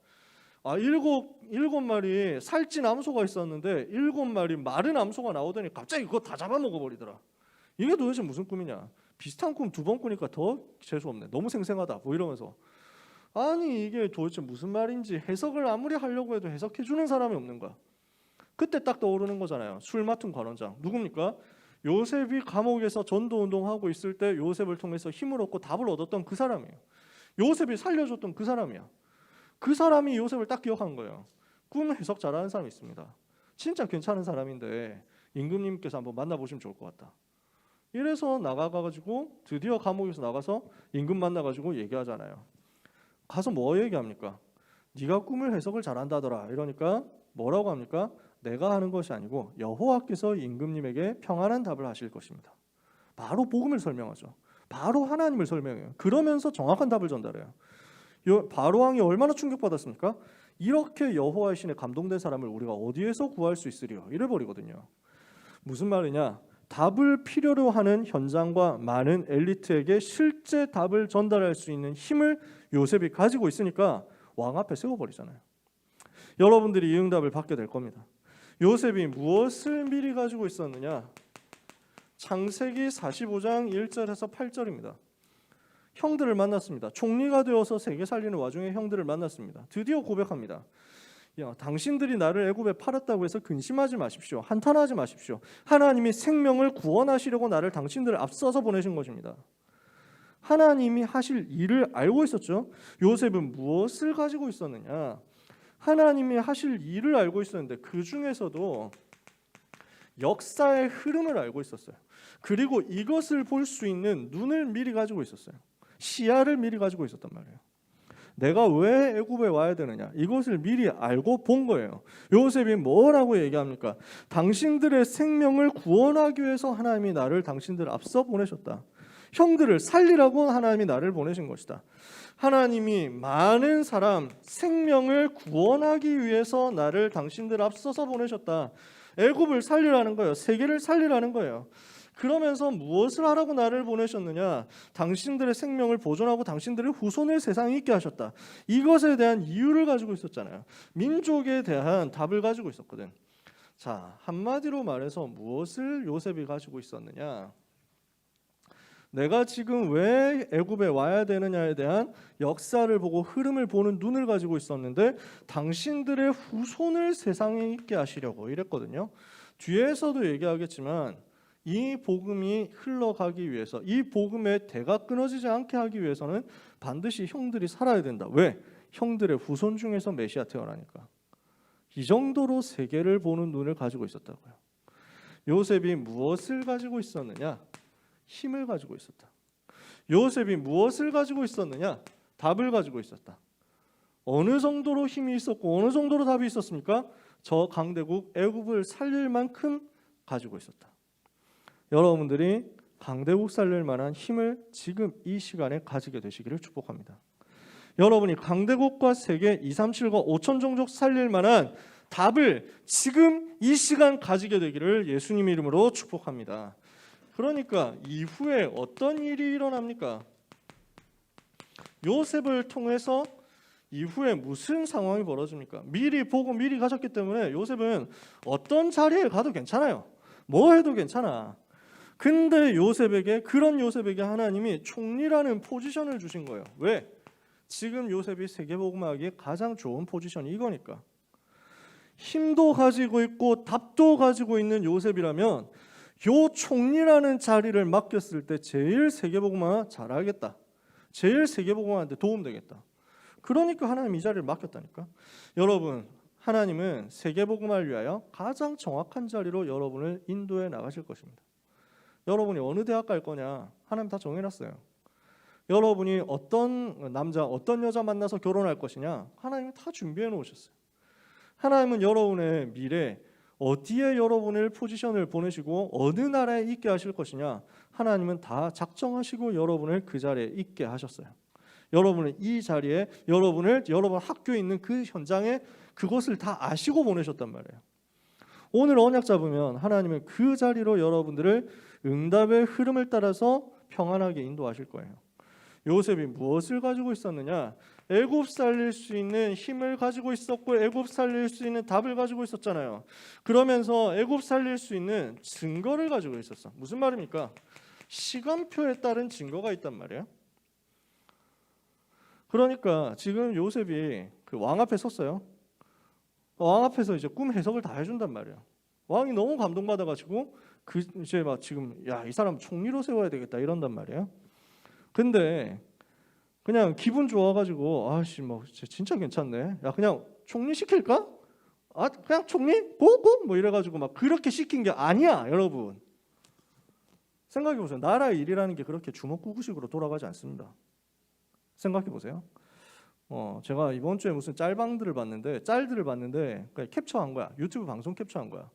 일곱 마리 살찐 암소가 있었는데 7마리 마른 암소가 나오더니 갑자기 그거 다 잡아먹어 버리더라. 이게 도대체 무슨 꿈이냐? 비슷한 꿈 2번 꾸니까 더 재수 없네. 너무 생생하다. 뭐 이러면서 아니 이게 도대체 무슨 말인지 해석을 아무리 하려고 해도 해석해 주는 사람이 없는 거야. 그때 딱 떠오르는 거잖아요. 술 맡은 관원장 누굽니까? 요셉이 감옥에서 전도운동하고 있을 때 요셉을 통해서 힘을 얻고 답을 얻었던 그 사람이에요. 요셉이 살려줬던 그 사람이야. 그 사람이 요셉을 딱 기억한 거예요. 꿈 해석 잘하는 사람이 있습니다. 진짜 괜찮은 사람인데 임금님께서 한번 만나보시면 좋을 것 같다. 이래서 나가가지고 드디어 감옥에서 나가서 임금 만나가지고 얘기하잖아요. 가서 뭐 얘기합니까? 네가 꿈을 해석을 잘한다더라. 이러니까 뭐라고 합니까? 내가 하는 것이 아니고 여호와께서 임금님에게 평안한 답을 하실 것입니다. 바로 복음을 설명하죠. 바로 하나님을 설명해요. 그러면서 정확한 답을 전달해요. 바로왕이 얼마나 충격받았습니까? 이렇게 여호와의 신에 감동된 사람을 우리가 어디에서 구할 수 있으리요? 이래버리거든요. 무슨 말이냐? 답을 필요로 하는 현장과 많은 엘리트에게 실제 답을 전달할 수 있는 힘을 요셉이 가지고 있으니까 왕 앞에 세워버리잖아요. 여러분들이 이 응답을 받게 될 겁니다. 요셉이 무엇을 미리 가지고 있었느냐? 창세기 45장 1절에서 8절입니다. 형들을 만났습니다. 총리가 되어서 세계 살리는 와중에 형들을 만났습니다. 드디어 고백합니다. 당신들이 나를 애굽에 팔았다고 해서 근심하지 마십시오. 한탄하지 마십시오. 하나님이 생명을 구원하시려고 나를 당신들을 앞서서 보내신 것입니다. 하나님이 하실 일을 알고 있었죠. 요셉은 무엇을 가지고 있었느냐? 하나님이 하실 일을 알고 있었는데 그 중에서도 역사의 흐름을 알고 있었어요. 그리고 이것을 볼 수 있는 눈을 미리 가지고 있었어요. 시야를 미리 가지고 있었단 말이에요. 내가 왜 애굽에 와야 되느냐? 이것을 미리 알고 본 거예요. 요셉이 뭐라고 얘기합니까? 당신들의 생명을 구원하기 위해서 하나님이 나를 당신들 앞서 보내셨다. 형들을 살리라고 하나님이 나를 보내신 것이다. 하나님이 많은 사람 생명을 구원하기 위해서 나를 당신들 앞서서 보내셨다. 애굽을 살리라는 거예요. 세계를 살리라는 거예요. 그러면서 무엇을 하라고 나를 보내셨느냐? 당신들의 생명을 보존하고 당신들의 후손을 세상에 있게 하셨다. 이것에 대한 이유를 가지고 있었잖아요. 민족에 대한 답을 가지고 있었거든. 자, 한마디로 말해서 무엇을 요셉이 가지고 있었느냐? 내가 지금 왜 애굽에 와야 되느냐에 대한 역사를 보고 흐름을 보는 눈을 가지고 있었는데 당신들의 후손을 세상에 있게 하시려고 이랬거든요. 뒤에서도 얘기하겠지만 이 복음이 흘러가기 위해서 이 복음의 대가 끊어지지 않게 하기 위해서는 반드시 형들이 살아야 된다. 왜? 형들의 후손 중에서 메시아 태어나니까. 이 정도로 세계를 보는 눈을 가지고 있었다고요. 요셉이 무엇을 가지고 있었느냐? 힘을 가지고 있었다. 요셉이 무엇을 가지고 있었느냐? 답을 가지고 있었다. 어느 정도로 힘이 있었고 어느 정도로 답이 있었습니까? 저 강대국 애굽을 살릴 만큼 가지고 있었다. 여러분들이 강대국 살릴 만한 힘을 지금 이 시간에 가지게 되시기를 축복합니다. 여러분이 강대국과 세계 2, 3, 7과 5천 종족 살릴 만한 답을 지금 이 시간 가지게 되기를 예수님 이름으로 축복합니다. 그러니까 이후에 어떤 일이 일어납니까? 요셉을 통해서 이후에 무슨 상황이 벌어집니까? 미리 보고 미리 가셨기 때문에 요셉은 어떤 자리에 가도 괜찮아요. 뭐 해도 괜찮아. 근데 그런 요셉에게 하나님이 총리라는 포지션을 주신 거예요. 왜? 지금 요셉이 세계복음하기에 가장 좋은 포지션이 이거니까. 힘도 가지고 있고 답도 가지고 있는 요셉이라면 요 총리라는 자리를 맡겼을 때 제일 세계복음화 잘하겠다. 제일 세계복음화한테 도움되겠다. 그러니까 하나님 이 자리를 맡겼다니까. 여러분, 하나님은 세계복음화를 위하여 가장 정확한 자리로 여러분을 인도해 나가실 것입니다. 여러분이 어느 대학 갈 거냐 하나님 다 정해놨어요. 여러분이 어떤 남자, 어떤 여자 만나서 결혼할 것이냐 하나님이 다 준비해 놓으셨어요. 하나님은 여러분의 미래, 어디에 여러분을 포지션을 보내시고 어느 나라에 있게 하실 것이냐 하나님은 다 작정하시고 여러분을 그 자리에 있게 하셨어요. 여러분은 이 자리에 여러분 학교에 있는 그 현장에 그것을 다 아시고 보내셨단 말이에요. 오늘 언약 잡으면 하나님은 그 자리로 여러분들을 응답의 흐름을 따라서 평안하게 인도하실 거예요. 요셉이 무엇을 가지고 있었느냐? 애굽 살릴 수 있는 힘을 가지고 있었고 애굽 살릴 수 있는 답을 가지고 있었잖아요. 그러면서 애굽 살릴 수 있는 증거를 가지고 있었어. 무슨 말입니까? 시간표에 따른 증거가 있단 말이에요. 그러니까 지금 요셉이 그 왕 앞에 섰어요. 왕 앞에서 이제 꿈 해석을 다 해준단 말이에요. 왕이 너무 감동받아가지고 그 이제 막 지금 이 사람 총리로 세워야 되겠다 이런단 말이에요. 근데 그냥 기분 좋아가지고 아씨 뭐 진짜 괜찮네. 야 그냥 총리 시킬까? 그냥 총리 고고 뭐 이래가지고 막 그렇게 시킨 게 아니야, 여러분. 생각해 보세요. 나라의 일이라는 게 그렇게 주먹구구식으로 돌아가지 않습니다. 생각해 보세요. 제가 이번 주에 무슨 짤들을 봤는데 그냥 캡처한 거야. 유튜브 방송 캡처한 거야.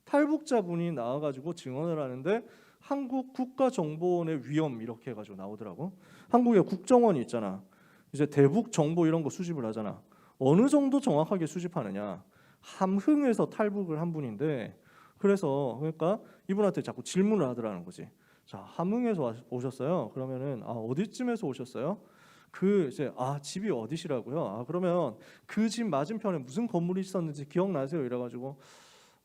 탈북자분이 나와가지고 증언을 하는데 한국 국가정보원의 위험 이렇게 해가지고 나오더라고. 한국에 국정원이 있잖아. 이제 대북 정보 이런 거 수집을 하잖아. 어느 정도 정확하게 수집하느냐. 함흥에서 탈북을 한 분인데 그래서 그러니까 이분한테 자꾸 질문을 하더라는 거지. 자, 함흥에서 오셨어요? 그러면은 어디쯤에서 오셨어요? 이제 집이 어디시라고요? 그러면 그 집 맞은편에 무슨 건물이 있었는지 기억나세요? 이래가지고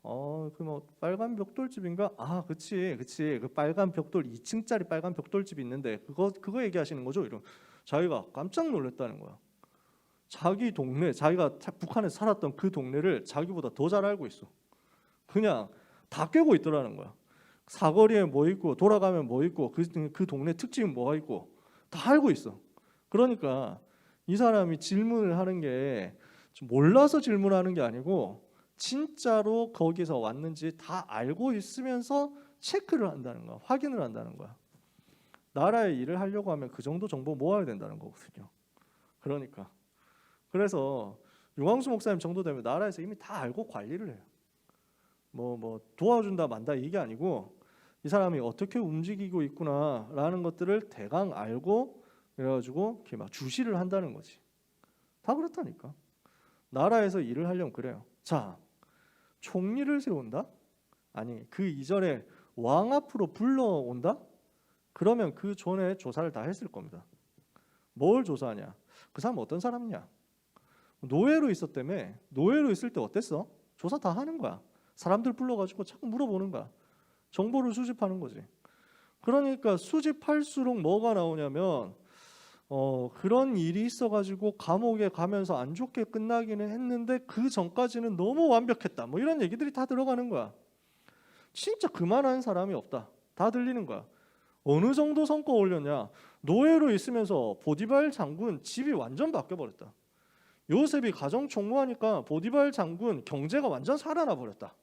그 뭐 빨간 벽돌집인가? 그치. 그 빨간 벽돌 2층짜리 빨간 벽돌집이 있는데 그거 얘기하시는 거죠? 이런 자기가 깜짝 놀랐다는 거야. 자기 동네, 자기가 북한에서 살았던 그 동네를 자기보다 더 잘 알고 있어. 그냥 다 꿰고 있더라는 거야. 사거리에 뭐 있고 돌아가면 뭐 있고 그 동네 특징은 뭐가 있고 다 알고 있어. 그러니까 이 사람이 질문을 하는 게 몰라서 질문하는 게 아니고 진짜로 거기서 왔는지 다 알고 있으면서 체크를 한다는 거야. 확인을 한다는 거야. 나라의 일을 하려고 하면 그 정도 정보 모아야 된다는 거거든요. 그러니까 그래서 유광수 목사님 정도 되면 나라에서 이미 다 알고 관리를 해요. 뭐 도와준다 만다 이게 아니고 이 사람이 어떻게 움직이고 있구나라는 것들을 대강 알고 그래가지고 이렇게 막 주시를 한다는 거지. 다 그렇다니까. 나라에서 일을 하려면 그래요. 자, 총리를 세운다? 아니 그 이전에 왕 앞으로 불러온다? 그러면 그 전에 조사를 다 했을 겁니다. 뭘 조사하냐? 그 사람 어떤 사람이냐? 노예로 있었다며. 노예로 있을 때 어땠어? 조사 다 하는 거야. 사람들 불러가지고 자꾸 물어보는 거야. 정보를 수집하는 거지. 그러니까 수집할수록 뭐가 나오냐면 그런 일이 있어가지고 감옥에 가면서 안 좋게 끝나기는 했는데 그 전까지는 너무 완벽했다. 뭐 이런 얘기들이 다 들어가는 거야. 진짜 그만한 사람이 없다. 다 들리는 거야. 어느 정도 성과 올렸냐? 노예로 있으면서 보디발 장군 집이 완전 바뀌어버렸다. 요셉이 가정총무하니까 보디발 장군 경제가 완전 살아나 버렸다.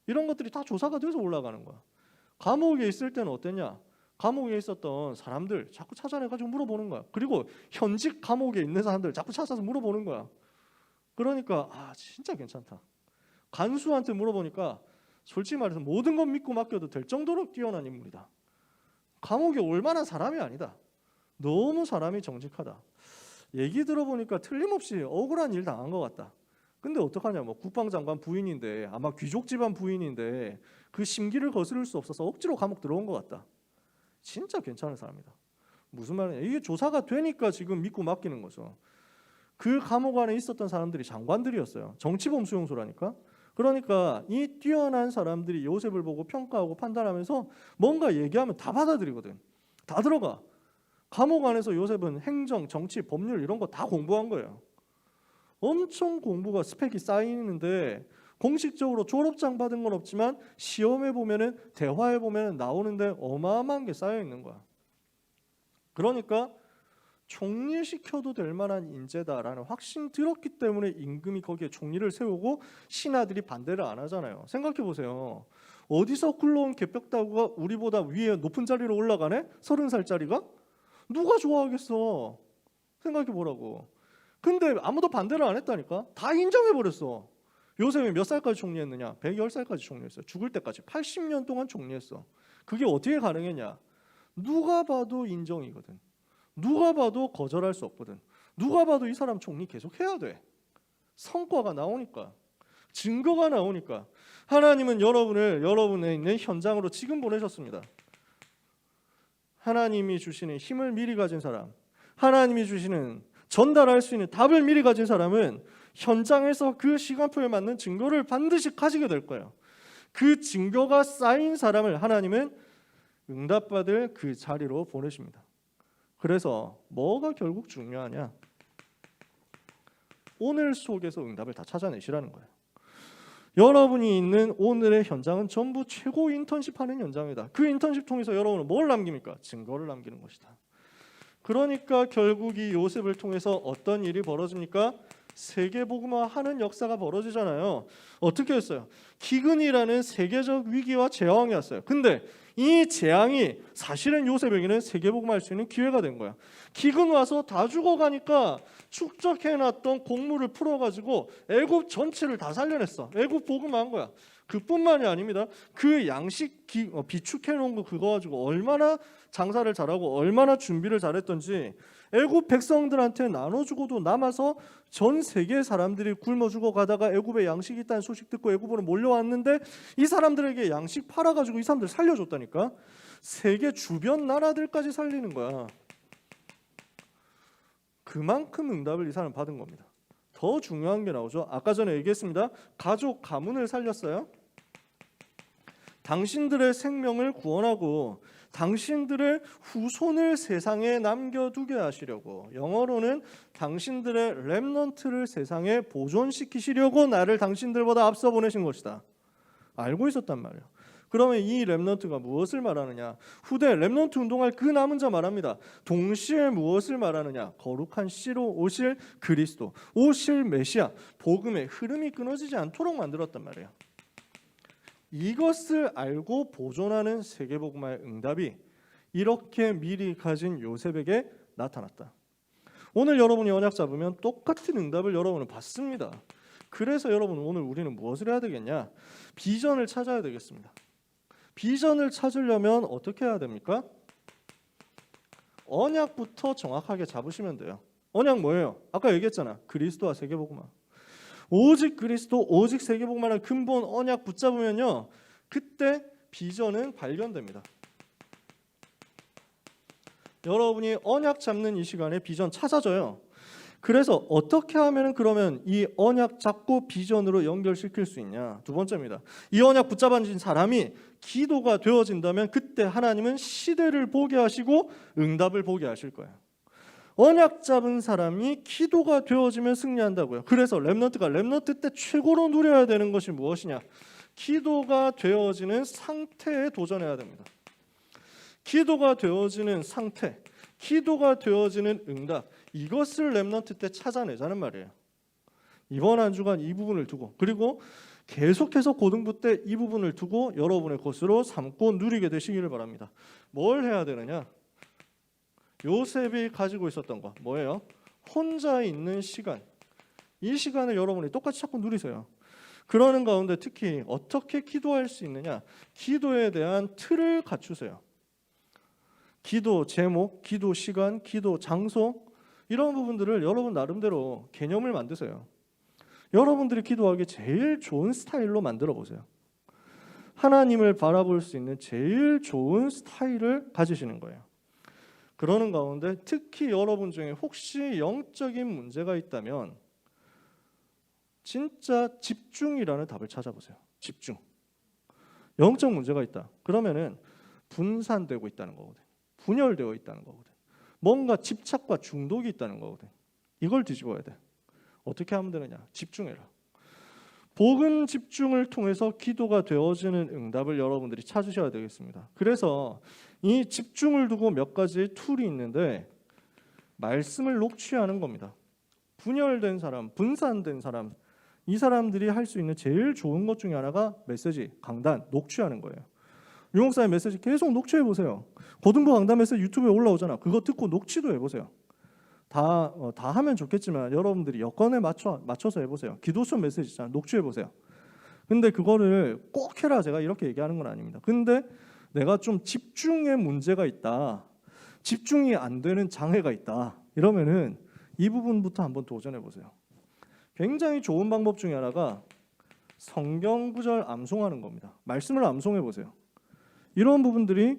이런 것들이 다 조사가 돼서 올라가는 거야. 감옥에 있을 때는 어땠냐? 감옥에 있었던 사람들 자꾸 찾아내가지고 물어보는 거야. 그리고 현직 감옥에 있는 사람들 자꾸 찾아서 물어보는 거야. 그러니까 진짜 괜찮다. 간수한테 물어보니까 솔직히 말해서 모든 건 믿고 맡겨도 될 정도로 뛰어난 인물이다. 감옥에 올 만한 사람이 아니다. 너무 사람이 정직하다. 얘기 들어보니까 틀림없이 억울한 일 당한 것 같다. 근데 어떡하냐, 뭐 국방장관 부인인데 아마 귀족 집안 부인인데 그 심기를 거스를 수 없어서 억지로 감옥 들어온 것 같다. 진짜 괜찮은 사람이다. 무슨 말이냐? 이게 조사가 되니까 지금 믿고 맡기는 거죠. 그 감옥 안에 있었던 사람들이 장관들이었어요. 정치범 수용소라니까. 그러니까 이 뛰어난 사람들이 요셉을 보고 평가하고 판단하면서 뭔가 얘기하면 다 받아들이거든. 다 들어가. 감옥 안에서 요셉은 행정, 정치, 법률 이런 거 다 공부한 거예요. 엄청 공부가 스펙이 쌓이는데 공식적으로 졸업장 받은 건 없지만 시험에 보면은 대화에 보면은 나오는데 어마어마한 게 쌓여 있는 거야. 그러니까 총리시켜도 될 만한 인재다라는 확신 들었기 때문에 임금이 거기에 총리를 세우고 신하들이 반대를 안 하잖아요. 생각해 보세요. 어디서 굴러온 개벽다구가 우리보다 위에 높은 자리로 올라가네? 30살짜리가? 누가 좋아하겠어? 생각해 보라고. 근데 아무도 반대를 안 했다니까. 다 인정해 버렸어. 요셉이 몇 살까지 총리했느냐? 110살까지 총리했어요. 죽을 때까지 80년 동안 총리했어. 그게 어떻게 가능했냐? 누가 봐도 인정이거든. 누가 봐도 거절할 수 없거든. 누가 봐도 이 사람 총리 계속 해야 돼. 성과가 나오니까. 증거가 나오니까. 하나님은 여러분의 있는 현장으로 지금 보내셨습니다. 하나님이 주시는 힘을 미리 가진 사람, 하나님이 주시는 전달할 수 있는 답을 미리 가진 사람은 현장에서 그 시간표에 맞는 증거를 반드시 가지게 될 거예요. 그 증거가 쌓인 사람을 하나님은 응답받을 그 자리로 보내십니다. 그래서 뭐가 결국 중요하냐? 오늘 속에서 응답을 다 찾아내시라는 거예요. 여러분이 있는 오늘의 현장은 전부 최고 인턴십 하는 현장이다. 그 인턴십 통해서 여러분은 뭘 남깁니까? 증거를 남기는 것이다. 그러니까 결국 이 요셉을 통해서 어떤 일이 벌어집니까? 세계복음화하는 역사가 벌어지잖아요. 어떻게 했어요? 기근이라는 세계적 위기와 재앙이 왔어요. 근데 이 재앙이 사실은 요셉에게는 세계복음화할 수 있는 기회가 된 거야. 기근 와서 다 죽어가니까 축적해놨던 곡물을 풀어가지고 애굽 전체를 다 살려냈어. 애굽 복음화한 거야. 그뿐만이 아닙니다. 그 양식 비축해놓은 거 그거 가지고 얼마나 장사를 잘하고 얼마나 준비를 잘했던지 애굽 백성들한테 나눠주고도 남아서 전 세계 사람들이 굶어 죽어가다가 애굽에 양식이 있다는 소식 듣고 애굽으로 몰려왔는데 이 사람들에게 양식 팔아가지고 이 사람들 살려줬다니까. 세계 주변 나라들까지 살리는 거야. 그만큼 응답을 이 사람 받은 겁니다. 더 중요한 게 나오죠. 아까 전에 얘기했습니다. 가족 가문을 살렸어요. 당신들의 생명을 구원하고 당신들의 후손을 세상에 남겨두게 하시려고, 영어로는 당신들의 렘넌트를 세상에 보존시키시려고 나를 당신들보다 앞서 보내신 것이다. 알고 있었단 말이에요. 그러면 이 렘넌트가 무엇을 말하느냐? 후대 렘넌트 운동할 그 남은 자 말합니다. 동시에 무엇을 말하느냐? 거룩한 씨로 오실 그리스도, 오실 메시아, 복음의 흐름이 끊어지지 않도록 만들었단 말이에요. 이것을 알고 보존하는 세계복음화의 응답이 이렇게 미리 가진 요셉에게 나타났다. 오늘 여러분이 언약 잡으면 똑같은 응답을 여러분은 받습니다. 그래서 여러분 오늘 우리는 무엇을 해야 되겠냐? 비전을 찾아야 되겠습니다. 비전을 찾으려면 어떻게 해야 됩니까? 언약부터 정확하게 잡으시면 돼요. 언약 뭐예요? 아까 얘기했잖아. 그리스도와 세계복음화. 오직 그리스도, 오직 세계복음화라는 근본 언약 붙잡으면요, 그때 비전은 발견됩니다. 여러분이 언약 잡는 이 시간에 비전 찾아져요. 그래서 어떻게 하면 그러면 이 언약 잡고 비전으로 연결시킬 수 있냐? 두 번째입니다. 이 언약 붙잡아진 사람이 기도가 되어진다면 그때 하나님은 시대를 보게 하시고 응답을 보게 하실 거예요. 언약 잡은 사람이 기도가 되어지면 승리한다고요. 그래서 렘넌트가 렘넌트 때 최고로 누려야 되는 것이 무엇이냐? 기도가 되어지는 상태에 도전해야 됩니다. 기도가 되어지는 상태, 기도가 되어지는 응답, 이것을 렘넌트 때 찾아내자는 말이에요. 이번 한 주간 이 부분을 두고, 그리고 계속해서 고등부 때 이 부분을 두고 여러분의 것으로 삼고 누리게 되시기를 바랍니다. 뭘 해야 되느냐? 요셉이 가지고 있었던 거 뭐예요? 혼자 있는 시간. 이 시간을 여러분이 똑같이 자꾸 누리세요. 그러는 가운데 특히 어떻게 기도할 수 있느냐? 기도에 대한 틀을 갖추세요. 기도 제목, 기도 시간, 기도 장소, 이런 부분들을 여러분 나름대로 개념을 만드세요. 여러분들이 기도하기 제일 좋은 스타일로 만들어 보세요. 하나님을 바라볼 수 있는 제일 좋은 스타일을 가지시는 거예요. 그러는 가운데 특히 여러분 중에 혹시 영적인 문제가 있다면 진짜 집중이라는 답을 찾아보세요. 집중. 영적 문제가 있다. 그러면은 분산되고 있다는 거거든. 분열되어 있다는 거거든. 뭔가 집착과 중독이 있다는 거거든. 이걸 뒤집어야 돼. 어떻게 하면 되느냐? 집중해라. 복음 집중을 통해서 기도가 되어지는 응답을 여러분들이 찾으셔야 되겠습니다. 그래서 이 집중을 두고 몇 가지 툴이 있는데, 말씀을 녹취하는 겁니다. 분열된 사람, 분산된 사람, 이 사람들이 할 수 있는 제일 좋은 것 중에 하나가 메시지, 강단, 녹취하는 거예요. 유 목사의 메시지 계속 녹취해 보세요. 고등부 강단 메시지 유튜브에 올라오잖아. 그거 듣고 녹취도 해보세요. 다 하면 좋겠지만 여러분들이 여건에 맞춰서 해보세요. 기도선 메시지 있잖아. 녹취해 보세요. 근데 그거를 꼭 해라 제가 이렇게 얘기하는 건 아닙니다. 근데 내가 좀 집중에 문제가 있다, 집중이 안 되는 장애가 있다, 이러면은 이 부분부터 한번 도전해 보세요. 굉장히 좋은 방법 중에 하나가 성경 구절 암송하는 겁니다. 말씀을 암송해 보세요. 이런 부분들이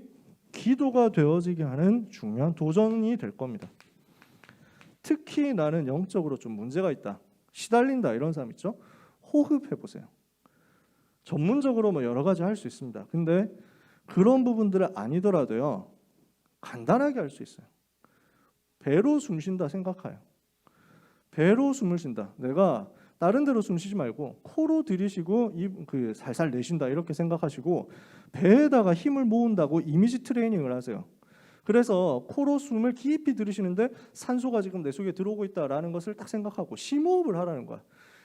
기도가 되어지게 하는 중요한 도전이 될 겁니다. 특히 나는 영적으로 좀 문제가 있다, 시달린다, 이런 사람 있죠? 호흡해 보세요. 전문적으로 뭐 여러 가지 할 수 있습니다. 근데 그런 부분들은 아니더라도요, 간단하게 할 수 있어요. 배로 숨 쉰다 생각해요. 배로 숨을 쉰다. 내가 다른 데로 숨 쉬지 말고 코로 들이쉬고 살살 내쉰다, 이렇게 생각하시고 배에다가 힘을 모은다고 이미지 트레이닝을 하세요. 그래서 코로 숨을 깊이 들이쉬는데 산소가 지금 내 속에 들어오고 있다라는 것을 딱 생각하고 심호흡을 하라는 거야.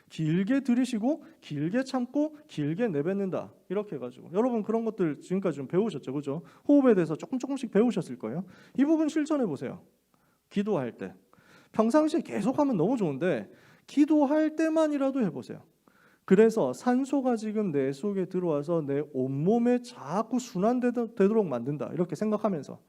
길게 들이쉬고 길게 참고 길게 내뱉는다, 이렇게 해가지고 여러분 그런 것들 지금까지 좀 배우셨죠, 그죠? 호흡에 대해서 조금씩 배우셨을 거예요. 이 부분 실천해 보세요. 기도할 때 평상시에 계속하면 너무 좋은데 기도할 때만이라도 해보세요. 그래서 산소가 지금 내 속에 들어와서 내 온몸에 자꾸 순환되도록 만든다, 이렇게 생각하면서.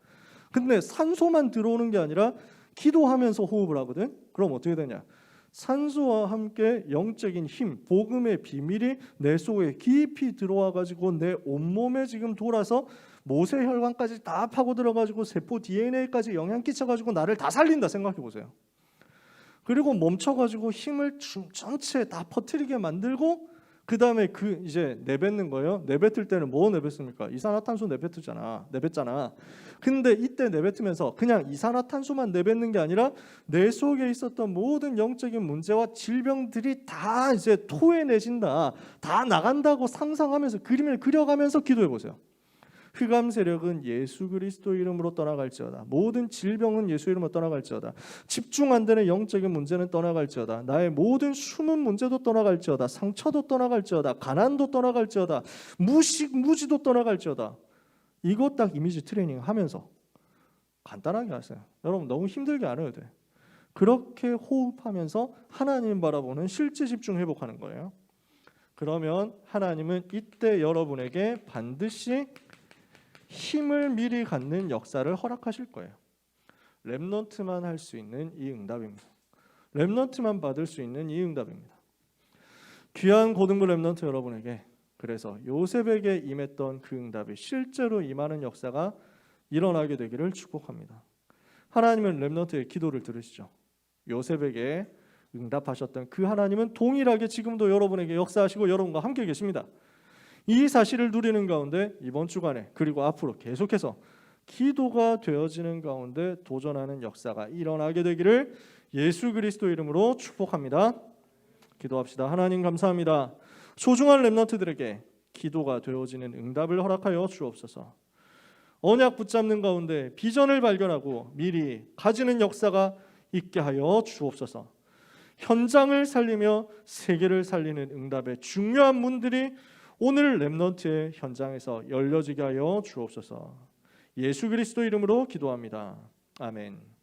근데 산소만 들어오는 게 아니라 기도하면서 호흡을 하거든. 그럼 어떻게 되냐? 산소와 함께 영적인 힘, 복음의 비밀이 내 속에 깊이 들어와 가지고 내 온몸에 지금 돌아서 모세 혈관까지 다 파고 들어가지고 세포 DNA까지 영향 끼쳐가지고 나를 다 살린다 생각해 보세요. 그리고 멈춰가지고 힘을 전체에 다 퍼뜨리게 만들고 그 다음에 이제 내뱉는 거예요. 내뱉을 때는 뭐 내뱉습니까? 이산화탄소 내뱉잖아. 근데 이때 내뱉으면서 그냥 이산화탄소만 내뱉는 게 아니라 내 속에 있었던 모든 영적인 문제와 질병들이 다 이제 토해내진다, 다 나간다고 상상하면서 그림을 그려가면서 기도해 보세요. 흑암 세력은 예수 그리스도 이름으로 떠나갈지어다. 모든 질병은 예수 이름으로 떠나갈지어다. 집중 안 되는 영적인 문제는 떠나갈지어다. 나의 모든 숨은 문제도 떠나갈지어다. 상처도 떠나갈지어다. 가난도 떠나갈지어다. 무지도 떠나갈지어다. 이거 딱 이미지 트레이닝 하면서 간단하게 하세요. 여러분 너무 힘들게 안 해도 돼. 그렇게 호흡하면서 하나님 바라보는 실제 집중 회복하는 거예요. 그러면 하나님은 이때 여러분에게 반드시 힘을 미리 갖는 역사를 허락하실 거예요. 렘넌트만 할 수 있는 이 응답입니다. 렘넌트만 받을 수 있는 이 응답입니다. 귀한 고등부 렘넌트 여러분에게, 그래서 요셉에게 임했던 그 응답이 실제로 임하는 역사가 일어나게 되기를 축복합니다. 하나님은 렘넌트의 기도를 들으시죠. 요셉에게 응답하셨던 그 하나님은 동일하게 지금도 여러분에게 역사하시고 여러분과 함께 계십니다. 이 사실을 누리는 가운데 이번 주간에 그리고 앞으로 계속해서 기도가 되어지는 가운데 도전하는 역사가 일어나게 되기를 예수 그리스도 이름으로 축복합니다. 기도합시다. 하나님 감사합니다. 소중한 렘넌트들에게 기도가 되어지는 응답을 허락하여 주옵소서. 언약 붙잡는 가운데 비전을 발견하고 미리 가지는 역사가 있게 하여 주옵소서. 현장을 살리며 세계를 살리는 응답의 중요한 문들이 오늘 렘넌트의 현장에서 열려지게 하여 주옵소서. 예수 그리스도 이름으로 기도합니다. 아멘.